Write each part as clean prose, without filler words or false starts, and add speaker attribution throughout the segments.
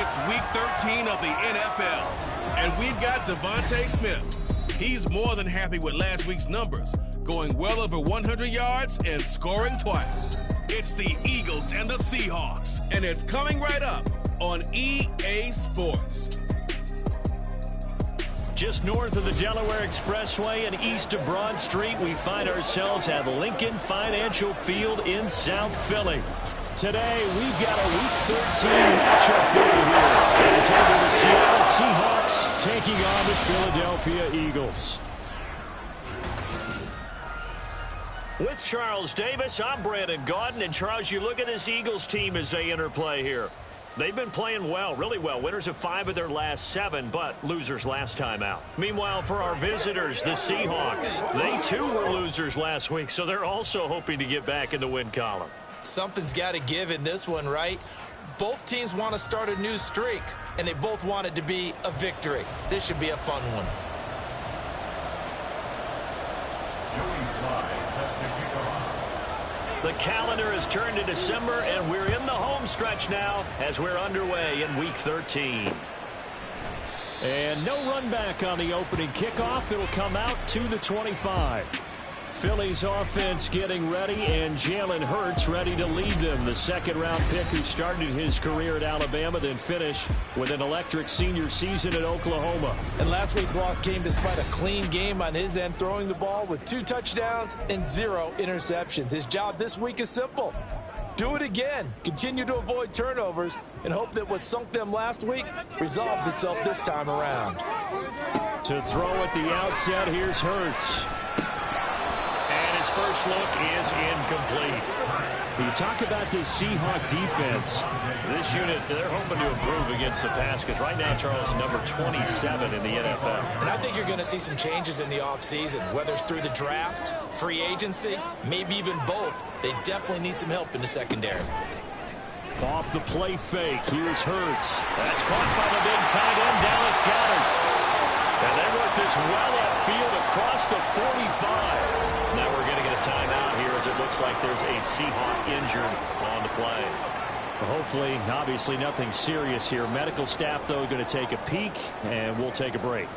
Speaker 1: It's Week 13 of the NFL, and we've got Devontae Smith. He's more than happy with last week's numbers, going well over 100 yards and scoring twice. It's the Eagles and the Seahawks, and it's coming right up on EA Sports.
Speaker 2: Just north of the Delaware Expressway and east of Broad Street, we find ourselves at Lincoln Financial Field in South Philly. Today, we've got a Week 13 matchup for you here. It's over the Seattle Seahawks taking on the Philadelphia Eagles. With Charles Davis, I'm Brandon Gaudin. And Charles, you look at this Eagles team as they interplay here. They've been playing well, really well. Winners of 5 of their last 7, but losers last time out. Meanwhile, for our visitors, the Seahawks, they too were losers last week, so they're also hoping to get back in the win column.
Speaker 3: Something's got to give in this one, right? Both teams want to start a new streak, and they both want it to be a victory. This should be a fun one.
Speaker 2: The calendar has turned to December, and we're in the home stretch now as we're underway in Week 13. And no run back on the opening kickoff. It'll come out to the 25. Philly's offense getting ready, and Jalen Hurts ready to lead them. The second-round pick who started his career at Alabama, then finished with an electric senior season at Oklahoma.
Speaker 3: And last week's loss came despite a clean game on his end, throwing the ball with 2 touchdowns and 0 interceptions. His job this week is simple. Do it again. Continue to avoid turnovers and hope that what sunk them last week resolves itself this time around.
Speaker 2: To throw at the outset, here's Hurts. His first look is incomplete. You talk about this Seahawk defense. This unit, they're hoping to improve against the pass because right now, Charles, number 27 in the NFL.
Speaker 3: And I think you're going to see some changes in the offseason, whether it's through the draft, free agency, maybe even both. They definitely need some help in the secondary.
Speaker 2: Off the play fake, here's Hurts. That's caught by the big tight end. Dallas got him. And they work this well upfield across the 45. Now we're going to get a timeout here as it looks like there's a Seahawk injured on the play. Well, hopefully, obviously nothing serious here. Medical staff, though, going to take a peek, and we'll take a break.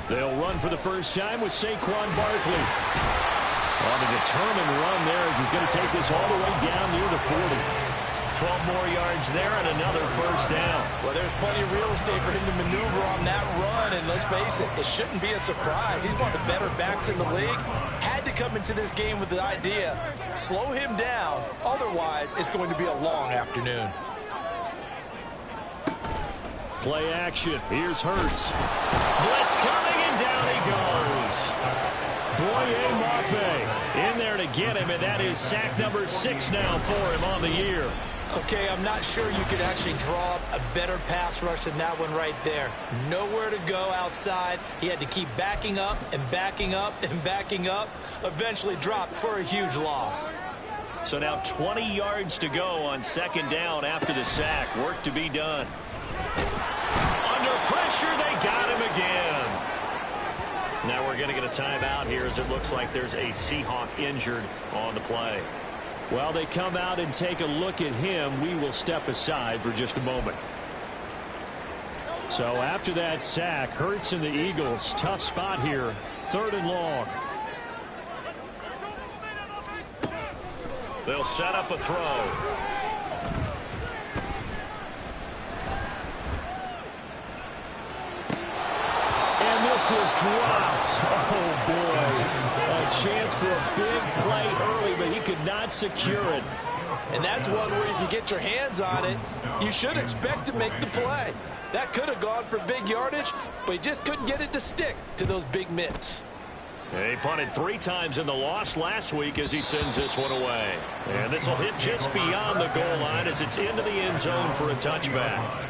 Speaker 2: They'll run for the first time with Saquon Barkley. On a determined run there as he's going to take this all the way down near the 40. 12 more yards there and another first down.
Speaker 3: Well, there's plenty of real estate for him to maneuver on that run, and let's face it, it shouldn't be a surprise. He's one of the better backs in the league. Had to come into this game with the idea, slow him down, otherwise it's going to be a long afternoon.
Speaker 2: Play action. Here's Hurts. Blitz coming, and down he goes. Boye Mafe in there to get him, and that is sack number 6 now for him on the year.
Speaker 3: Okay, I'm not sure you could actually draw up a better pass rush than that one right there. Nowhere to go outside. He had to keep backing up and backing up and backing up. Eventually dropped for a huge loss.
Speaker 2: So now 20 yards to go on second down after the sack. Work to be done. Under pressure, they got him again. Now we're going to get a timeout here as it looks like there's a Seahawk injured on the play. While they come out and take a look at him, we will step aside for just a moment. So after that sack, Hurts and the Eagles, tough spot here, 3rd and long. They'll set up a throw. This is dropped. Oh, boy. A chance for a big play early, but he could not secure it.
Speaker 3: And that's one where if you get your hands on it, you should expect to make the play. That could have gone for big yardage, but he just couldn't get it to stick to those big mitts.
Speaker 2: He punted 3 times in the loss last week as he sends this one away. And this will hit just beyond the goal line as it's into the end zone for a touchback.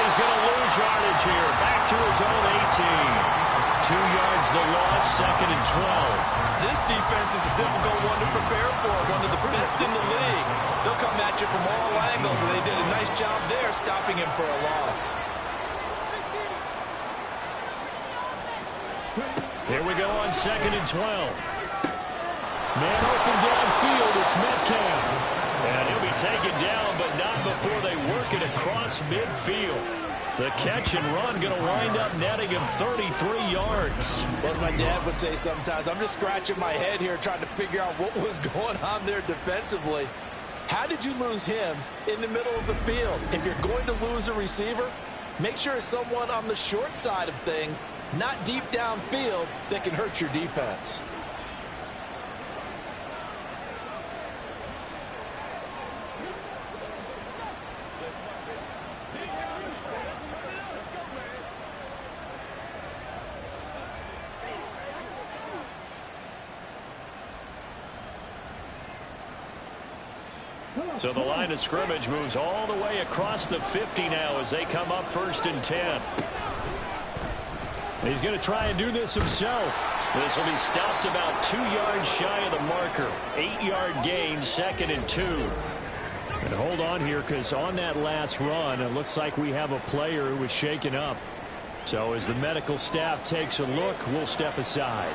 Speaker 2: He's going to yardage here. Back to his own 18. 2 yards the loss, 2nd and 12.
Speaker 3: This defense is a difficult one to prepare for, one of the best in the league. They'll come at you from all angles, and they did a nice job there stopping him for a loss.
Speaker 2: Here we go on 2nd and 12. Man open downfield, it's Metcalf. And he'll be taken down, but not before they work it across midfield. The catch and run going to wind up netting him 33 yards.
Speaker 3: Well, as my dad would say sometimes, I'm just scratching my head here trying to figure out what was going on there defensively. How did you lose him in the middle of the field? If you're going to lose a receiver, make sure it's someone on the short side of things, not deep downfield, that can hurt your defense.
Speaker 2: So the line of scrimmage moves all the way across the 50 now as they come up 1st and 10. He's going to try and do this himself. This will be stopped about 2 yards shy of the marker. 8-yard gain, 2nd and 2. And hold on here, because on that last run, it looks like we have a player who was shaken up. So as the medical staff takes a look, we'll step aside.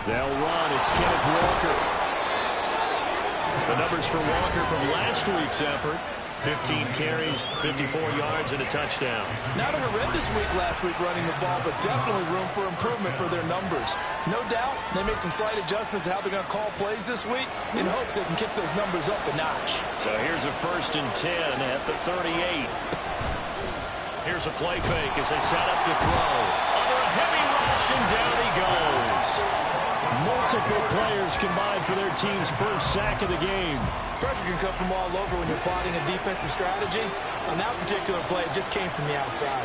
Speaker 2: They'll run. It's Kenneth Walker. The numbers for Walker from last week's effort. 15 carries, 54 yards, and a touchdown.
Speaker 3: Not a horrendous week last week running the ball, but definitely room for improvement for their numbers. No doubt they made some slight adjustments to how they're going to call plays this week in hopes they can kick those numbers up a notch.
Speaker 2: So here's a 1st and 10 at the 38. Here's a play fake as they set up to throw. Under a heavy rush, and down he goes. Multiple players combined for their team's first sack of the game.
Speaker 3: Pressure can come from all over when you're plotting a defensive strategy. On that particular play, it just came from the outside.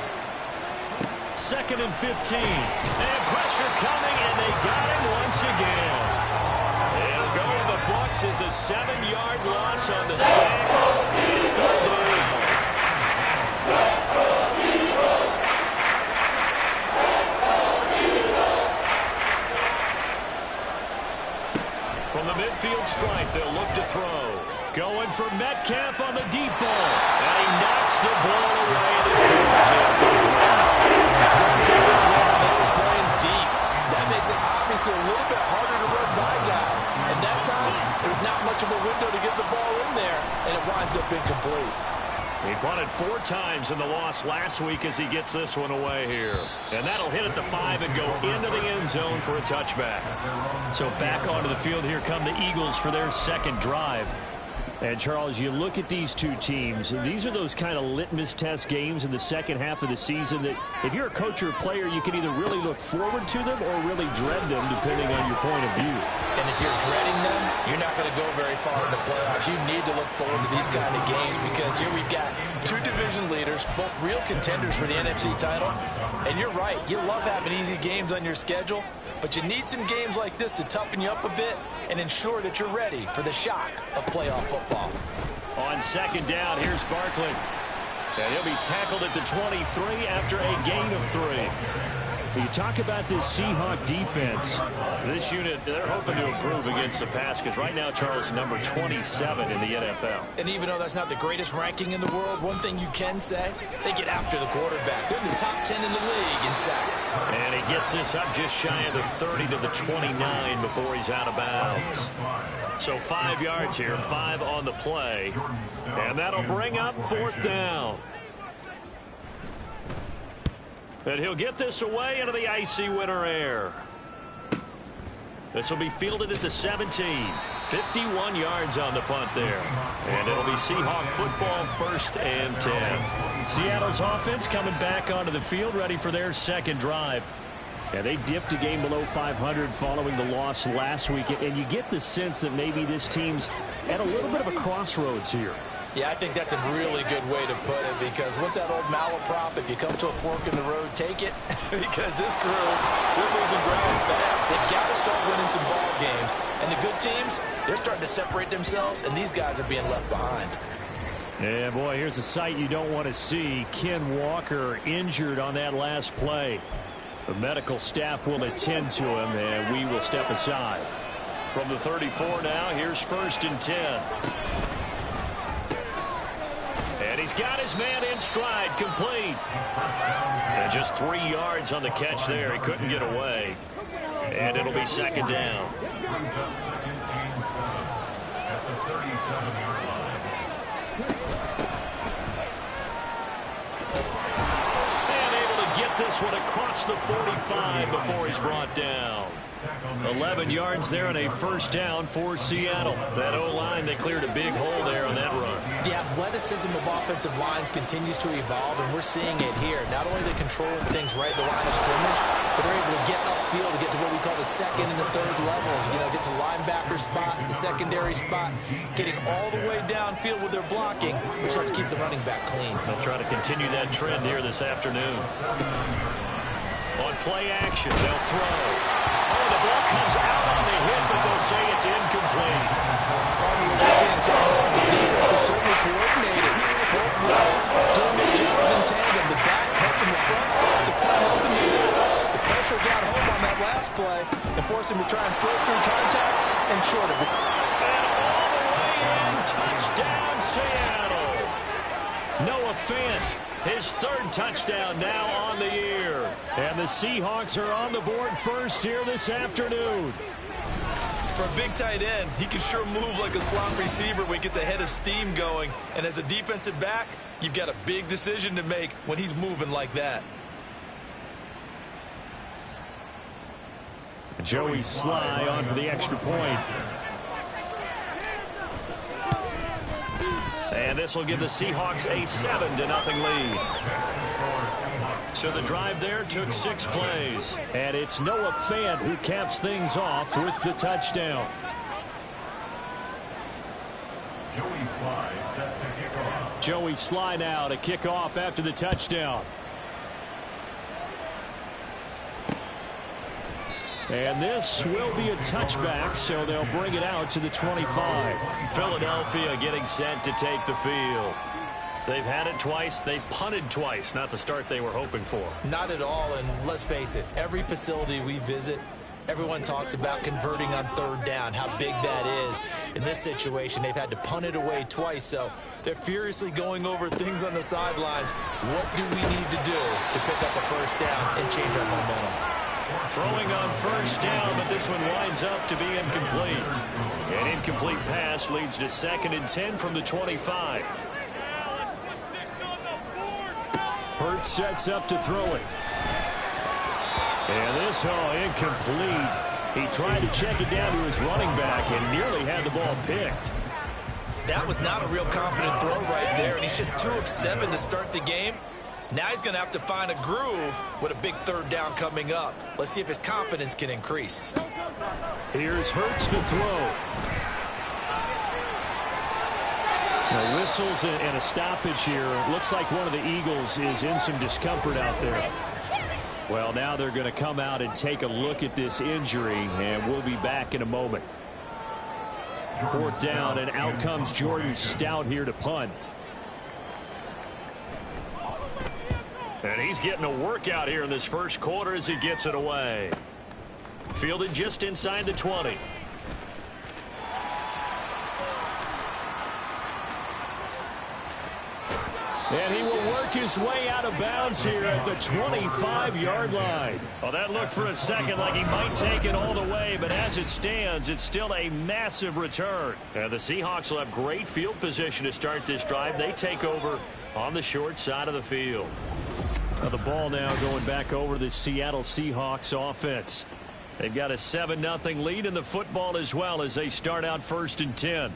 Speaker 2: 2nd and 15. And pressure coming, and they got him once again. It'll go in the books as a 7-yard loss on the sack. It's 3rd down. From the midfield stripe, they'll look to throw. Going for Metcalf on the deep ball. And he knocks the ball away, and it falls incomplete. They were playing deep.
Speaker 3: That makes it obviously a little bit harder to run by guys. And that time, there's not much of a window to get the ball in there, and it winds up incomplete.
Speaker 2: He punted 4 times in the loss last week as he gets this one away here. And that'll hit at the 5 and go into the end zone for a touchback. So back onto the field here come the Eagles for their 2nd drive. And, Charles, you look at these two teams, these are those kind of litmus test games in the second half of the season that if you're a coach or a player, you can either really look forward to them or really dread them, depending on your point of view.
Speaker 3: And if you're dreading them, you're not going to go very far in the playoffs. You need to look forward to these kind of games because here we've got 2 division leaders, both real contenders for the NFC title. And you're right, you love having easy games on your schedule, but you need some games like this to toughen you up a bit and ensure that you're ready for the shock of playoff football.
Speaker 2: On 2nd down, here's Barkley. And he'll be tackled at the 23 after a gain of 3. You talk about this Seahawks defense. This unit, they're hoping to improve against the pass because right now, Charles, number 27 in the NFL.
Speaker 3: And even though that's not the greatest ranking in the world, one thing you can say, they get after the quarterback. They're the top 10 in the league in sacks.
Speaker 2: And he gets this up just shy of the 30 to the 29 before he's out of bounds. So 5 yards here, 5 on the play. And that'll bring up 4th down. And he'll get this away into the icy winter air. This will be fielded at the 17. 51 yards on the punt there. And it'll be Seahawk football, 1st and 10. Seattle's offense coming back onto the field, ready for their 2nd drive. And they dipped a game below 500 following the loss last week. And you get the sense that maybe this team's at a little bit of a crossroads here.
Speaker 3: Yeah, I think that's a really good way to put it, because what's that old malaprop? If you come to a fork in the road, take it. Because this crew, they're losing ground fast. They've got to start winning some ball games. And the good teams, they're starting to separate themselves, and these guys are being left behind.
Speaker 2: Yeah, boy, here's a sight you don't want to see. Ken Walker injured on that last play. The medical staff will attend to him, and we will step aside. From the 34 now, here's 1st and 10. And he's got his man in stride, complete. And just 3 yards on the catch there. He couldn't get away. And it'll be 2nd down. And able to get this one across the 45 before he's brought down. 11 yards there and a 1st down for Seattle. That O-line, they cleared a big hole there on that run.
Speaker 3: The athleticism of offensive lines continues to evolve, and we're seeing it here. Not only are they controlling things right at the line of scrimmage, but they're able to get upfield to get to what we call the 2nd and the 3rd levels. You know, get to linebacker spot, the secondary spot, getting all the way downfield with their blocking, which helps keep the running back clean.
Speaker 2: They'll try to continue that trend here this afternoon. On play action, they'll throw. Oh, the ball comes out on the hit, but they'll say it's incomplete.
Speaker 3: We're seeing some of the defense is certainly coordinated. Both rows doing their jobs in tandem. The back helping the front helping the middle. The pressure got home on that last play and forced him to try and throw through contact and short of it.
Speaker 2: And all the way in, touchdown Seattle. Noah Fant, his 3rd touchdown now on the year. And the Seahawks are on the board first here this afternoon.
Speaker 3: For a big tight end, he can sure move like a slot receiver when he gets a head of steam going. And as a defensive back, you've got a big decision to make when he's moving like that.
Speaker 2: Joey Sly on for the extra point. And this will give the Seahawks a 7-0 lead. So the drive there took 6 plays. And it's Noah Fant who caps things off with the touchdown. Joey Sly now to kick off after the touchdown. And this will be a touchback, so they'll bring it out to the 25. Philadelphia getting set to take the field. They've had it twice. They've punted twice. Not the start they were hoping for.
Speaker 3: Not at all, and let's face it, every facility we visit, everyone talks about converting on 3rd down, how big that is. In this situation, they've had to punt it away twice, so they're furiously going over things on the sidelines. What do we need to do to pick up a 1st down and change our momentum?
Speaker 2: Throwing on 1st down, but this one winds up to be incomplete. An incomplete pass leads to 2nd and 10 from the 25. Hurts sets up to throw it. And this, incomplete. He tried to check it down to his running back and nearly had the ball picked.
Speaker 3: That was not a real confident throw right there, and he's just 2 of 7 to start the game. Now he's going to have to find a groove with a big 3rd down coming up. Let's see if his confidence can increase.
Speaker 2: Here's Hurts to throw. Now whistles and a stoppage here. Looks like one of the Eagles is in some discomfort out there. Well, now they're going to come out and take a look at this injury, and we'll be back in a moment. 4th down, and out comes Jordan Stout here to punt. And he's getting a workout here in this 1st quarter as he gets it away. Fielded just inside the 20. And he will work his way out of bounds here at the 25-yard line. Well, that looked for a second like he might take it all the way, but as it stands, it's still a massive return. And the Seahawks will have great field position to start this drive. They take over on the short side of the field. Now the ball now going back over to the Seattle Seahawks offense. They've got a 7-0 lead in the football as well as they start out 1st and 10.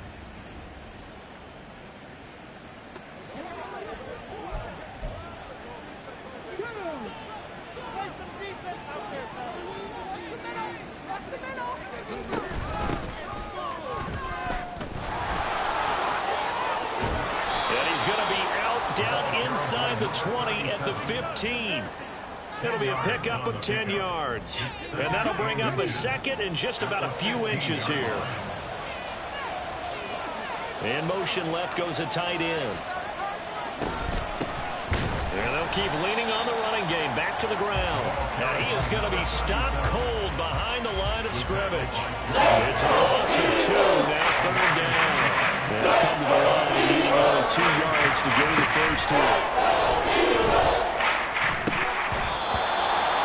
Speaker 2: inside the 20 at the 15. It'll be a pickup of 10 yards. And that'll bring up a second and just about a few inches here. In motion left goes a tight end. And they'll keep leaning on the running game. Back to the ground. Now he is going to be stopped cold behind the line of scrimmage. It's a loss of 2. Now third down. They'll come to the line needing only 2 yards to gain the first here.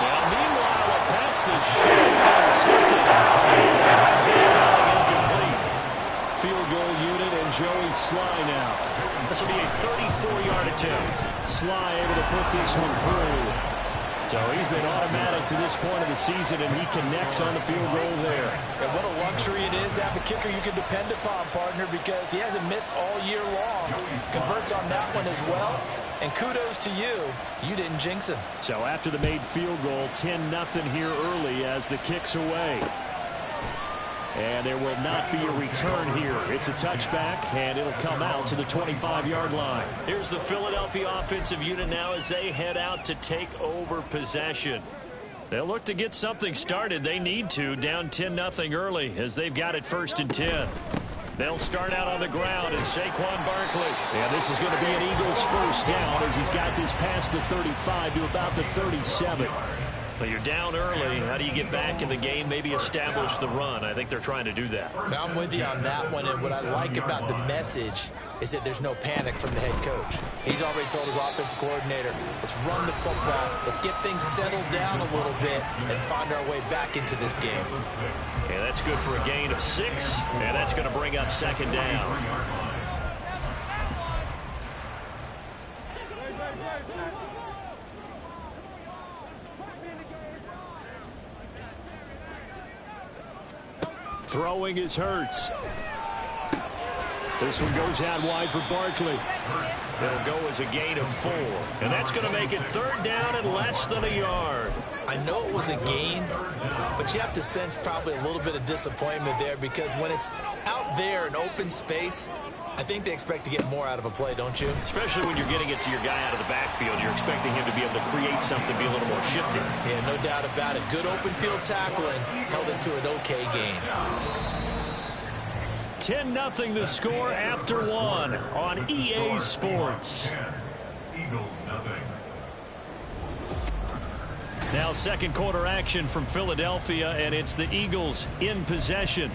Speaker 2: Now meanwhile, a pass that's short intercepted. It's incomplete. Field goal unit and Joey Sly now. This will be a 34-yard attempt. Sly able to put this one through. So he's been automatic to this point of the season, and he connects on the field goal there.
Speaker 3: And what a luxury it is to have a kicker you can depend upon, partner, because he hasn't missed all year long. Converts on that one as well. And kudos to you. You didn't jinx him.
Speaker 2: So after the made field goal, 10-0 here early as the kick's away. And there will not be a return here. It's a touchback, and it'll come out to the 25-yard line. Here's the Philadelphia offensive unit now as they head out to take over possession. They'll look to get something started. They need to, down 10-0 early as they've got it 1st and 10. They'll start out on the ground, and Saquon Barkley. And this is going to be an Eagles first down as he's got this past the 35 to about the 37. But you're down early. How do you get back in the game, maybe establish the run? I think they're trying to do that.
Speaker 3: I'm with you on that one, and what I like about the message is that there's no panic from the head coach. He's already told his offensive coordinator, let's run the football, let's get things settled down a little bit and find our way back into this game.
Speaker 2: And that's good for a gain of 6, and that's going to bring up 2nd down. Throwing is Hurts. This one goes out wide for Barkley. It'll go as a gain of 4. And that's going to make it 3rd down and less than a yard.
Speaker 3: I know it was a gain, but you have to sense probably a little bit of disappointment there because when it's out there in open space, I think they expect to get more out of a play, don't you?
Speaker 2: Especially when you're getting it to your guy out of the backfield. You're expecting him to be able to create something, be a little more shifty.
Speaker 3: Yeah, no doubt about it. Good open field tackling, held it to an okay gain.
Speaker 2: 10-0 the score after 1 on EA Sports.
Speaker 4: Eagles nothing.
Speaker 2: Now 2nd quarter action from Philadelphia, and it's the Eagles in possession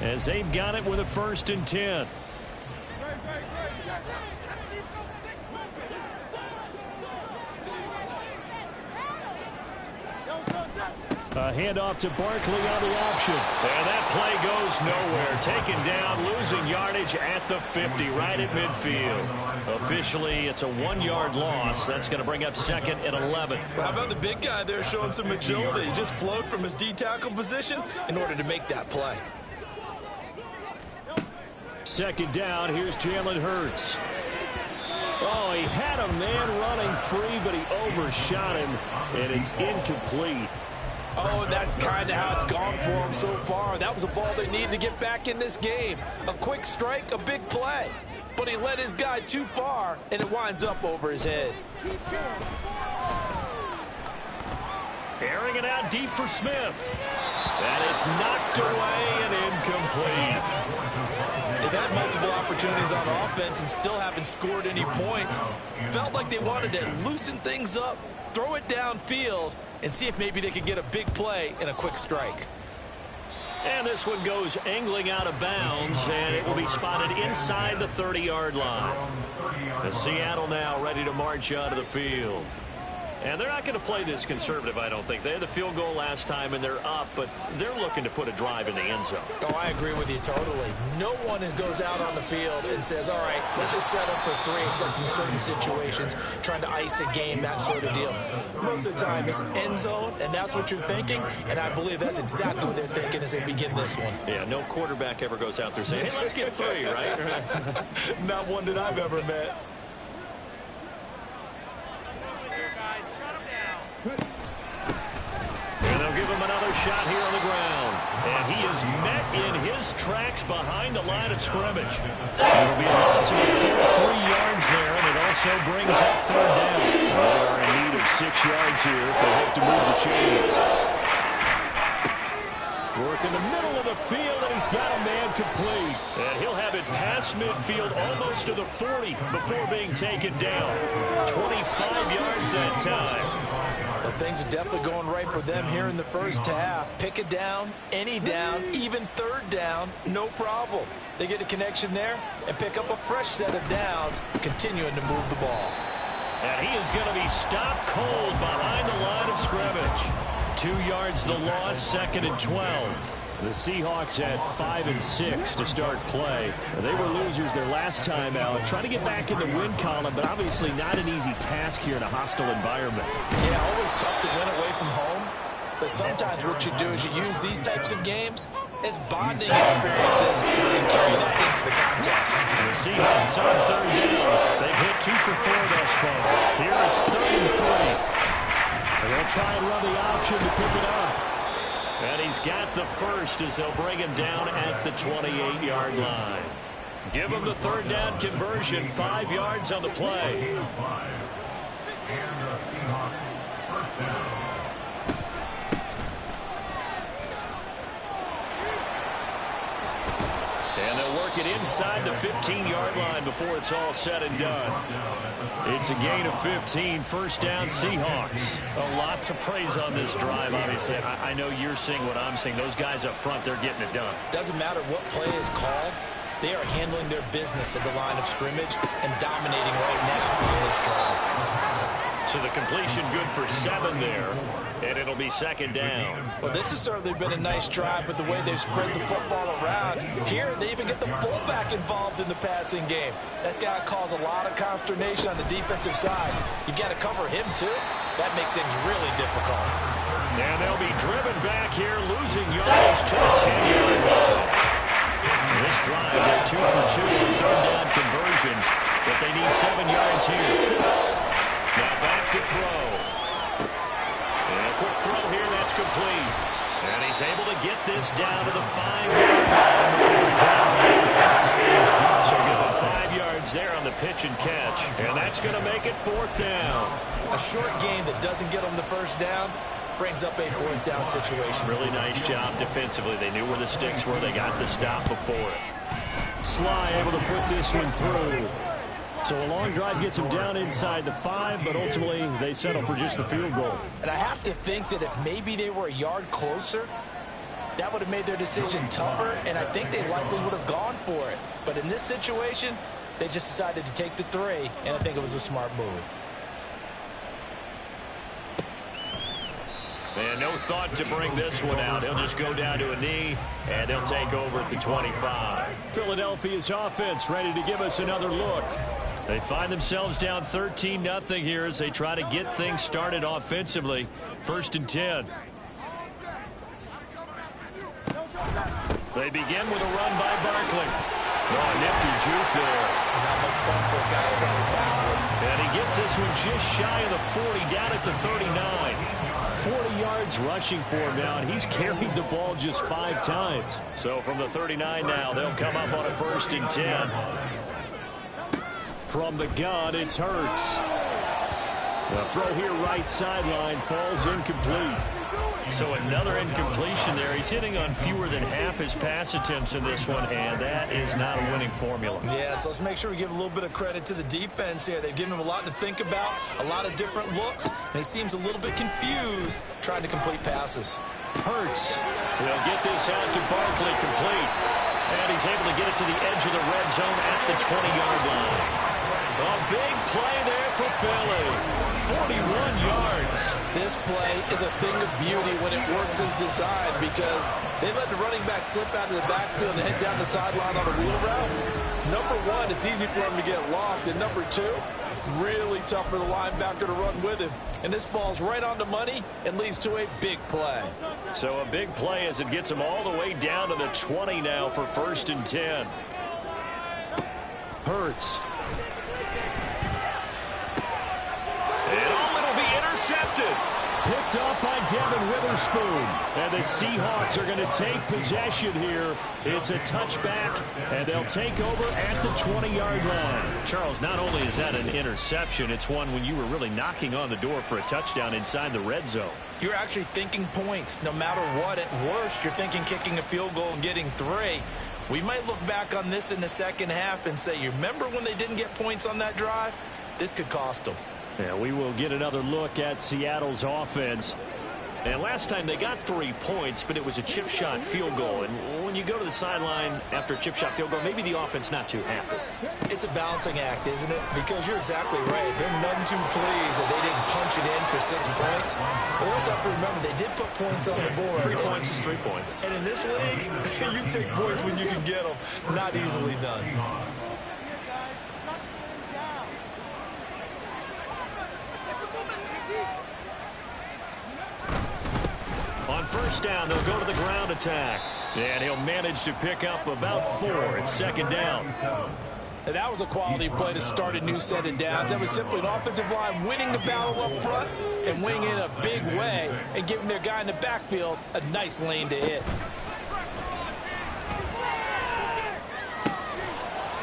Speaker 2: as they've got it with a 1st and 10. A handoff to Barkley on the option. And that play goes nowhere. Taken down, losing yardage at the 50, right at midfield. Officially, it's a 1-yard loss. That's going to bring up 2nd and 11.
Speaker 3: Well, how about the big guy there showing some agility? He just flowed from his D-tackle position in order to make that play.
Speaker 2: 2nd down, here's Jalen Hurts. Oh, he had a man running free, but he overshot him, and it's incomplete.
Speaker 3: Oh, and that's kind of how it's gone for him so far. That was a ball they need to get back in this game. A quick strike, a big play. But he led his guy too far, and it winds up over his head.
Speaker 2: Airing it out deep for Smith. And it's knocked away and incomplete.
Speaker 3: They've had multiple opportunities on offense and still haven't scored any points. Felt like they wanted to loosen things up, throw it downfield, and see if maybe they could get a big play and a quick strike.
Speaker 2: And this one goes angling out of bounds, and it will be spotted inside the 30-yard line. The Seattle now ready to march out of the field. And they're not going to play this conservative, I don't think. They had the field goal last time, and they're up, but they're looking to put a drive in the end zone.
Speaker 3: Oh, I agree with you totally. No one goes out on the field and says, all right, let's just settle for 3, except in certain situations, trying to ice a game, that sort of deal. Most of the time, it's end zone, and that's what you're thinking, and I believe that's exactly what they're thinking as they begin this one.
Speaker 2: Yeah, no quarterback ever goes out there saying, hey, let's get 3, right?
Speaker 3: Not one that I've ever met.
Speaker 2: And they'll give him another shot here on the ground. And he is met in his tracks behind the line of scrimmage. It'll be a loss of 3 yards there, and it also brings up third down. They are in need of 6 yards here if they hope to move the chains. Work in the middle of the field, and he's got a man complete. And he'll have it past midfield almost to the 40 before being taken down. 25 yards that time.
Speaker 3: Well, things are definitely going right for them here in the first half. Pick a down, any down, even third down, no problem. They get a connection there and pick up a fresh set of downs, continuing to move the ball.
Speaker 2: And he is going to be stopped cold behind the line of scrimmage. 2 yards the loss, 2nd and 12. The Seahawks had 5 and 6 to start play. They were losers their last time out, trying to get back in the win column, but obviously not an easy task here in a hostile environment.
Speaker 3: Yeah, always tough to win away from home, but sometimes what you do is you use these types of games as bonding experiences and carry that into the contest.
Speaker 2: And the Seahawks on third down. They've hit 2 for 4 thus far. Here it's 3rd and 3. And they'll try and run the option to pick it up. And he's got the first as they'll bring him down at the 28-yard line. Give him the third down conversion, 5 yards on the play.
Speaker 4: And the Seahawks first down.
Speaker 2: And they'll work it inside the 15-yard line before it's all said and done. It's a gain of 15, first down Seahawks. A lot to praise on this drive, obviously. I know you're seeing what I'm seeing. Those guys up front, they're getting it done.
Speaker 3: Doesn't matter what play is called. They are handling their business at the line of scrimmage and dominating right now on this drive.
Speaker 2: So the completion good for 7 there, and it'll be 2nd down.
Speaker 3: Well, this has certainly been a nice drive with the way they've spread the football around. Here, they even get the fullback involved in the passing game. That's got to cause a lot of consternation on the defensive side. You've got to cover him, too. That makes things really difficult.
Speaker 2: And they'll be driven back here, losing yards to the 10-yard line. This drive, they're 2 for 2 on third down conversions, but they need 7 yards here. Now back to throw. And a quick throw here, that's complete. And he's able to get this down to the 5-yard line before he's out. So give him 5 yards there on the pitch and catch. And that's going to make it 4th down.
Speaker 3: A short game that doesn't get them the first down brings up a 4th down situation.
Speaker 2: Really nice job defensively. They knew where the sticks were. They got the stop before it. Sly able to put this one through. So a long drive gets them down inside the 5, but ultimately they settle for just the field goal.
Speaker 3: And I have to think that if maybe they were a yard closer, that would have made their decision tougher, and I think they likely would have gone for it. But in this situation, they just decided to take the 3, and I think it was a smart move.
Speaker 2: And no thought to bring this one out. He'll just go down to a knee, and they'll take over at the 25. Philadelphia's offense ready to give us another look. They find themselves down 13-0 here as they try to get things started offensively. 1st and 10. They begin with a run by Barkley. Oh, nifty juke there.
Speaker 3: Not much fun for a guy trying to tackle him.
Speaker 2: And he gets this one just shy of the 40, down at the 39. 40 yards rushing for him now, and he's carried the ball just 5 times. So from the 39 now, they'll come up on a 1st and 10. From the gun, it's Hurts. The throw here right sideline falls incomplete. So another incompletion there. He's hitting on fewer than half his pass attempts in this one, and that is not a winning formula.
Speaker 3: Yeah, so let's make sure we give a little bit of credit to the defense here. They've given him a lot to think about, a lot of different looks, and he seems a little bit confused trying to complete passes.
Speaker 2: Hurts. They'll get this out to Barkley complete. And he's able to get it to the edge of the red zone at the 20-yard line. A big play there for Philly. 41 yards.
Speaker 3: This play is a thing of beauty when it works as designed because they let the running back slip out of the backfield and head down the sideline on a wheel route. Number 1, it's easy for him to get lost. And number 2, really tough for the linebacker to run with him. And this ball's right on the money and leads to a big play.
Speaker 2: So a big play as it gets him all the way down to the 20 now for 1st and 10. Hurts. And it'll be intercepted. picked off by Devin Witherspoon. And the Seahawks are going to take possession here. It's a touchback, and they'll take over at the 20-yard line.
Speaker 5: Charles, not only is that an interception, it's one when you were really knocking on the door for a touchdown inside the red zone.
Speaker 3: You're actually thinking points. No matter what, at worst, you're thinking kicking a field goal and getting 3. We might look back on this in the second half and say, you remember when they didn't get points on that drive? This could cost them.
Speaker 2: Yeah, we will get another look at Seattle's offense. And last time they got 3 points, but it was a chip shot field goal. And when you go to the sideline after a chip shot field goal, maybe the offense not too happy.
Speaker 3: It's a balancing act, isn't it? Because you're exactly right. They're none too pleased that they didn't punch it in for 6 points. But they also have to remember they did put points on the board.
Speaker 5: 3 points is 3 points.
Speaker 3: And in this league, you take points when you can get them. Not easily done.
Speaker 2: On first down, they'll go to the ground attack. And he'll manage to pick up about 4. It's second down.
Speaker 3: And that was a quality play to start a new set of downs. That was simply an offensive line winning the battle up front and winning in a big way and giving their guy in the backfield a nice lane to hit.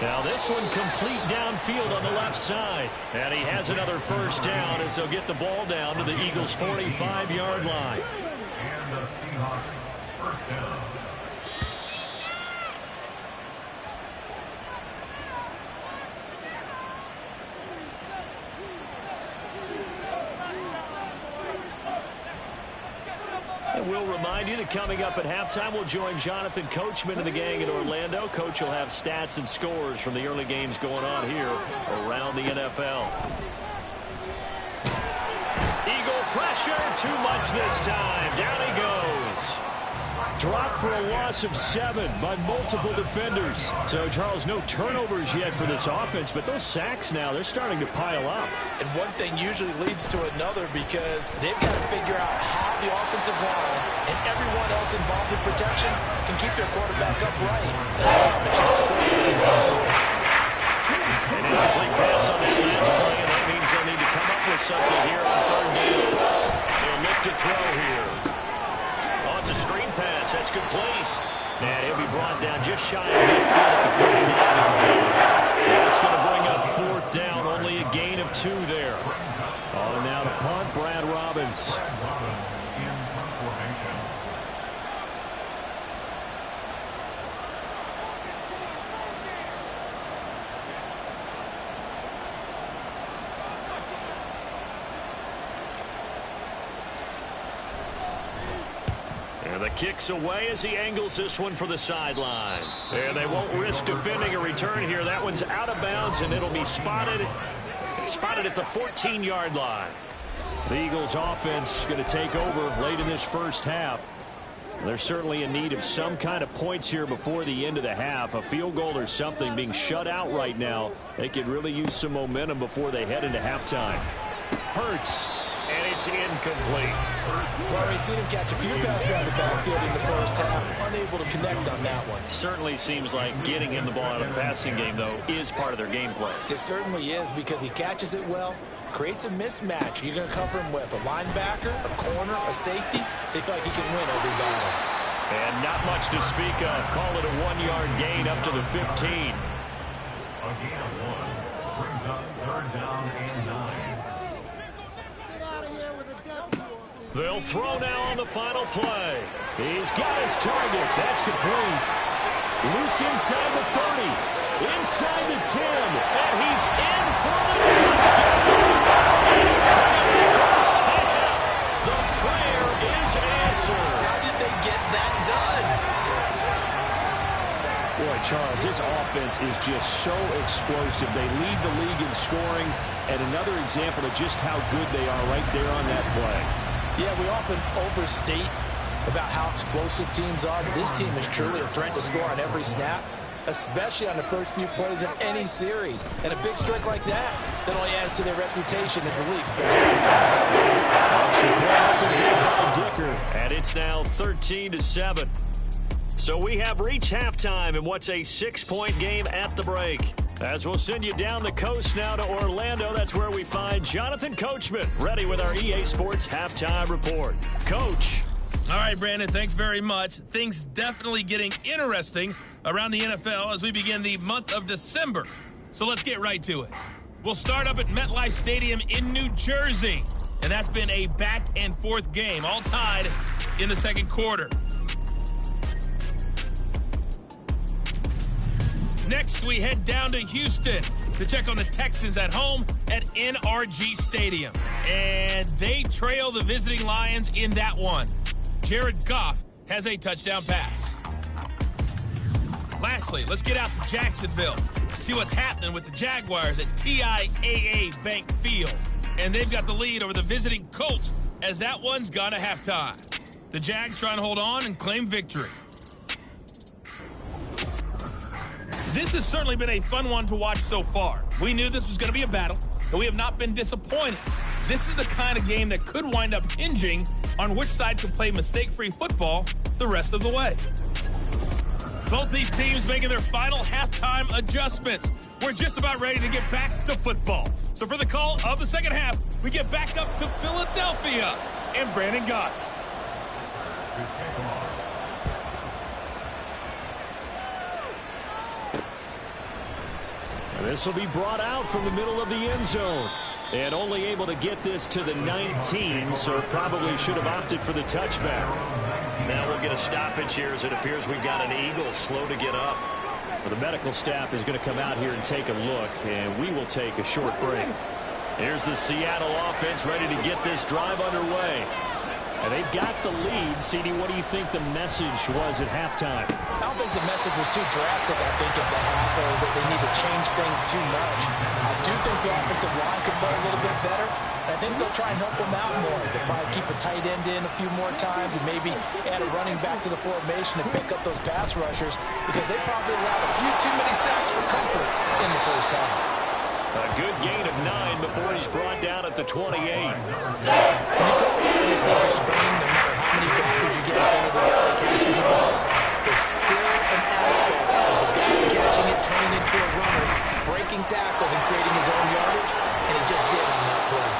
Speaker 2: Now this one complete downfield on the left side. And he has another first down as they'll get the ball down to the Eagles' 45-yard line.
Speaker 4: And the Seahawks first down.
Speaker 2: And we'll remind you that coming up at halftime, we'll join Jonathan Coachman and the gang in Orlando. Coach will have stats and scores from the early games going on here around the NFL. Eagle pressure, too much this time. Down he goes. Dropped for a loss of 7 by multiple defenders. So, Charles, no turnovers yet for this offense, but those sacks now, they're starting to pile up.
Speaker 3: And one thing usually leads to another because they've got to figure out how the offensive line and everyone else involved in protection can keep their quarterback upright. A chance to throw it.
Speaker 2: An incomplete pass on that last play, and that means they'll need to come up with something here on third down. They'll look to throw here. Oh, it's a screen pass. That's complete. And he'll be brought down just shy of midfield at the 49. That's going to bring up fourth down. Only a gain of 2 there. On now to punt, Brad Robbins.
Speaker 4: In punt formation.
Speaker 2: And the kick's away as he angles this one for the sideline. And they won't risk defending a return here. That one's out of bounds, and it'll be spotted at the 14-yard line. The Eagles' offense going to take over late in this first half. They're certainly in need of some kind of points here before the end of the half. A field goal or something being shut out right now. They could really use some momentum before they head into halftime. Hurts. And it's incomplete.
Speaker 3: Well, we've seen him catch a few passes out of the backfield in the first half, unable to connect on that one.
Speaker 5: Certainly seems like getting him the ball out of the passing game, though, is part of their game plan.
Speaker 3: It certainly is because he catches it well, creates a mismatch. You're going to cover him with a linebacker, a corner, a safety. They feel like he can win every battle.
Speaker 2: And not much to speak of. Call it a 1-yard gain up to the 15.
Speaker 4: A gain of 1 brings up third down and 9.
Speaker 2: They'll throw now on the final play. He's got his target. That's complete. Loose inside the 30. Inside the 10. And he's in for the touchdown. First half. The prayer is answered.
Speaker 3: How did they get that done?
Speaker 2: Boy, Charles, this offense is just so explosive. They lead the league in scoring. And another example of just how good they are right there on that play.
Speaker 3: Yeah, we often overstate about how explosive teams are, but this team is truly a threat to score on every snap, especially on the first few plays of any series. And a big strike like that only adds to their reputation as the league's best defense.
Speaker 2: And it's now 13-7. So we have reached halftime in what's a 6-point game at the break. As we'll send you down the coast now to Orlando, that's where we find Jonathan Coachman, ready with our EA Sports Halftime Report. Coach.
Speaker 6: All right, Brandon, thanks very much. Things definitely getting interesting around the NFL as we begin the month of December. So let's get right to it. We'll start up at MetLife Stadium in New Jersey, and that's been a back-and-forth game, all tied in the second quarter. Next, we head down to Houston to check on the Texans at home at NRG Stadium. And they trail the visiting Lions in that one. Jared Goff has a touchdown pass. Lastly, let's get out to Jacksonville. See what's happening with the Jaguars at TIAA Bank Field. And they've got the lead over the visiting Colts as that one's gone to halftime. The Jags trying to hold on and claim victory. This has certainly been a fun one to watch so far. We knew this was going to be a battle, but we have not been disappointed. This is the kind of game that could wind up hinging on which side can play mistake-free football the rest of the way. Both these teams making their final halftime adjustments. We're just about ready to get back to football. So for the call of the second half, we get back up to Philadelphia and Brandon Gott.
Speaker 2: This will be brought out from the middle of the end zone. And only able to get this to the 19, so probably should have opted for the touchback.
Speaker 5: Now we'll get a stoppage here as it appears we've got an Eagle slow to get up.
Speaker 2: Well, the medical staff is going to come out here and take a look, and we will take a short break.
Speaker 5: Here's the Seattle offense ready to get this drive underway.
Speaker 2: And they've got the lead. CD, what do you think the message was at halftime?
Speaker 3: I don't think the message was too drastic, I think, at the half, or that they need to change things too much. I do think the offensive line could play a little bit better. I think they'll try and help them out more. They'll probably keep a tight end in a few more times and maybe add a running back to the formation and pick up those pass rushers because they probably allowed a few too many sacks for comfort in the first half.
Speaker 2: A good gain of 9 before he's brought down at the 28.
Speaker 3: When you call it a screen, no matter how many blockers you get in front of the guy that catches the ball, there's still an aspect of the guy catching it, turning into a runner, breaking tackles and creating his own yardage, and he just did on that play.